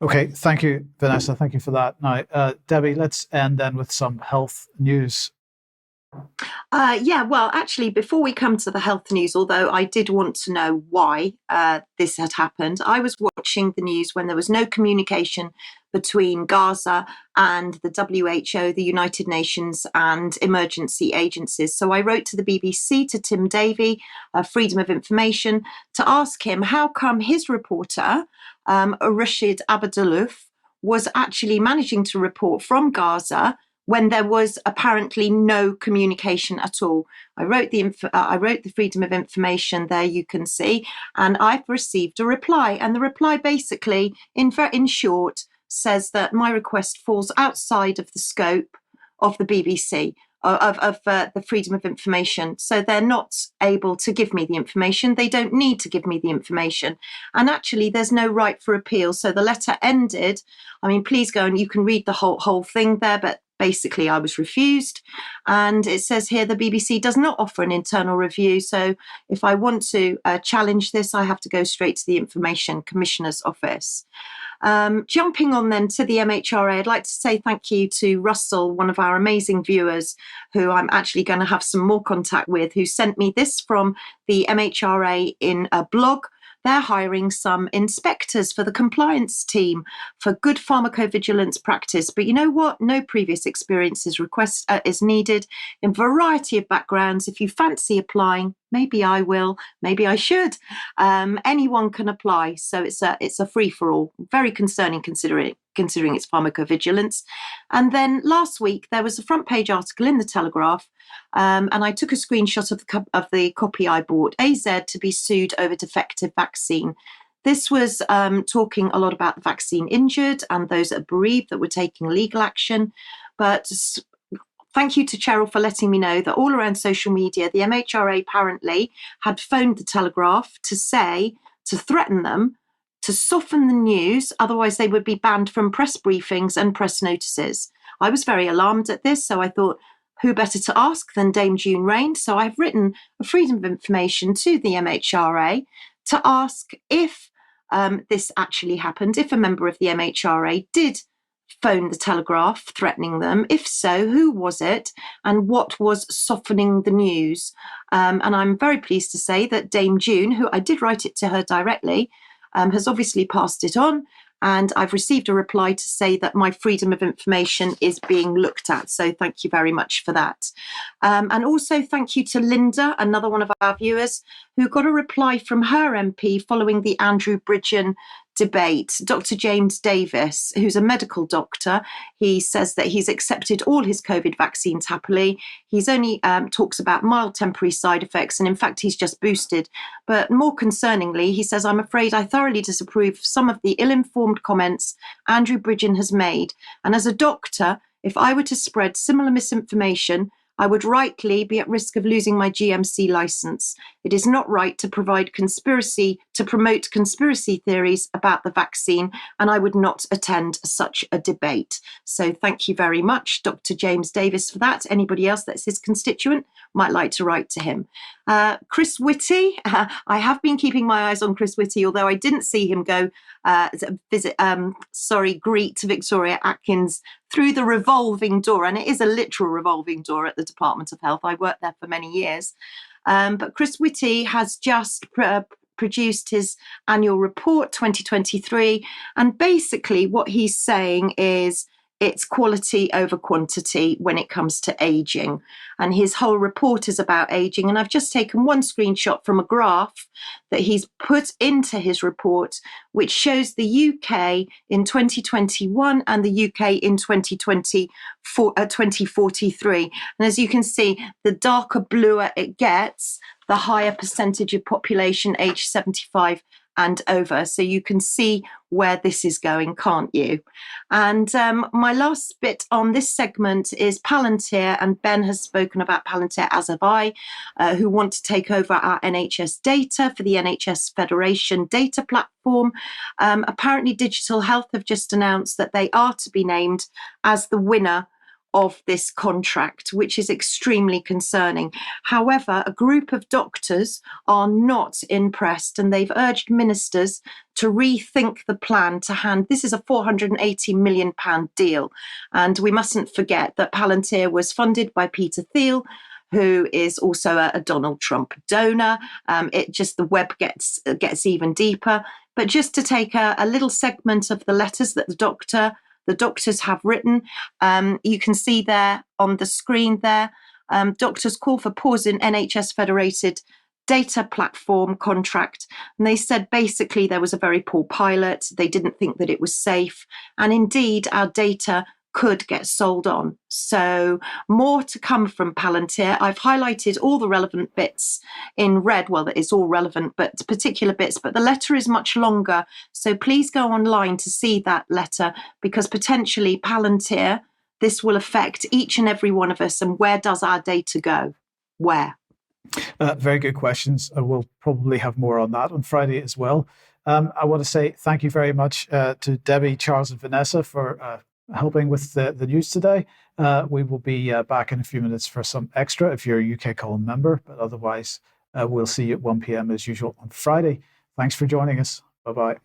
Okay, thank you, Vanessa. Thank you for that. Now, Debbie, let's end then with some health news. Yeah, well, actually, before we come to the health news, although I did want to know why this had happened, I was watching the news when there was no communication between Gaza and the WHO, the United Nations, and emergency agencies. So I wrote to the BBC, to Tim Davie, Freedom of Information, to ask him how come his reporter, Rashid Abdullouf, was actually managing to report from Gaza when there was apparently no communication at all. I wrote the Freedom of Information there, you can see, and I've received a reply. And the reply basically, in short, says that my request falls outside of the scope of the BBC, of the Freedom of Information. So they're not able to give me the information. They don't need to give me the information. And actually, there's no right for appeal. So the letter ended. I mean, please go and you can read the whole thing there, but basically I was refused. And it says here the BBC does not offer an internal review. So if I want to challenge this, I have to go straight to the Information Commissioner's Office. Jumping on then to the MHRA, I'd like to say thank you to Russell, one of our amazing viewers, who I'm actually going to have some more contact with, who sent me this from the MHRA in a blog. They're hiring some inspectors for the compliance team for good pharmacovigilance practice. But you know what? No previous experience is needed in a variety of backgrounds. If you fancy applying, maybe I will, maybe I should. Anyone can apply. So it's a free-for-all. Very concerning considering its pharmacovigilance. And then last week, there was a front page article in the Telegraph, and I took a screenshot of the copy I bought, AZ to be sued over defective vaccine. This was talking a lot about the vaccine injured and those that are bereaved that were taking legal action. But thank you to Cheryl for letting me know that all around social media, the MHRA apparently had phoned the Telegraph to threaten them, to soften the news, otherwise they would be banned from press briefings and press notices. I was very alarmed at this, so I thought, who better to ask than Dame June Rain? So I've written a Freedom of Information to the MHRA to ask if this actually happened, if a member of the MHRA did phone the Telegraph threatening them. If so, who was it and what was softening the news? And I'm very pleased to say that Dame June, who I did write it to her directly, has obviously passed it on. And I've received a reply to say that my freedom of information is being looked at. So thank you very much for that. And also thank you to Linda, another one of our viewers, who got a reply from her MP following the Andrew Bridgen debate. Dr. James Davis, who's a medical doctor, he says that he's accepted all his COVID vaccines happily. He's only talks about mild temporary side effects, and in fact, he's just boosted. But more concerningly, he says, I'm afraid I thoroughly disapprove of some of the ill-informed comments Andrew Bridgen has made. And as a doctor, if I were to spread similar misinformation, I would rightly be at risk of losing my GMC license. It is not right to promote conspiracy theories about the vaccine, and I would not attend such a debate. So thank you very much, Dr. James Davis, for that. Anybody else that's his constituent might like to write to him. Chris Whitty, I have been keeping my eyes on Chris Whitty, although I didn't see him go greet Victoria Atkins through the revolving door, and it is a literal revolving door at the Department of Health. I worked there for many years. But Chris Whitty has just produced his annual report 2023, and basically what he's saying is it's quality over quantity when it comes to aging. And his whole report is about aging. And I've just taken one screenshot from a graph that he's put into his report, which shows the UK in 2021 and the UK in 2043. And as you can see, the darker bluer it gets, the higher percentage of population aged 75 and over. So you can see where this is going, can't you? And my last bit on this segment is Palantir, and Ben has spoken about Palantir, as have I, who want to take over our NHS data for the NHS Federated Data Platform. Apparently Digital Health have just announced that they are to be named as the winner of this contract, which is extremely concerning. However, a group of doctors are not impressed, and they've urged ministers to rethink the plan to hand. This is a £480 million deal. And we mustn't forget that Palantir was funded by Peter Thiel, who is also a Donald Trump donor. The web gets even deeper. But just to take a little segment of the letters that the doctors have written, you can see there on the screen there, doctors call for pause in NHS Federated Data Platform contract. And they said basically there was a very poor pilot. They didn't think that it was safe. And indeed, our data could get sold on. So more to come from Palantir. I've highlighted all the relevant bits in red. Well, it's all relevant, but particular bits. But the letter is much longer. So please go online to see that letter, because potentially Palantir, this will affect each and every one of us. And where does our data go? Where? Very good questions. We'll probably have more on that on Friday as well. I want to say thank you very much to Debbie, Charles, and Vanessa for helping with the news today. We will be back in a few minutes for some extra if you're a UK Column member, but otherwise we'll see you at 1 p.m. as usual on Friday. Thanks for joining us. Bye-bye.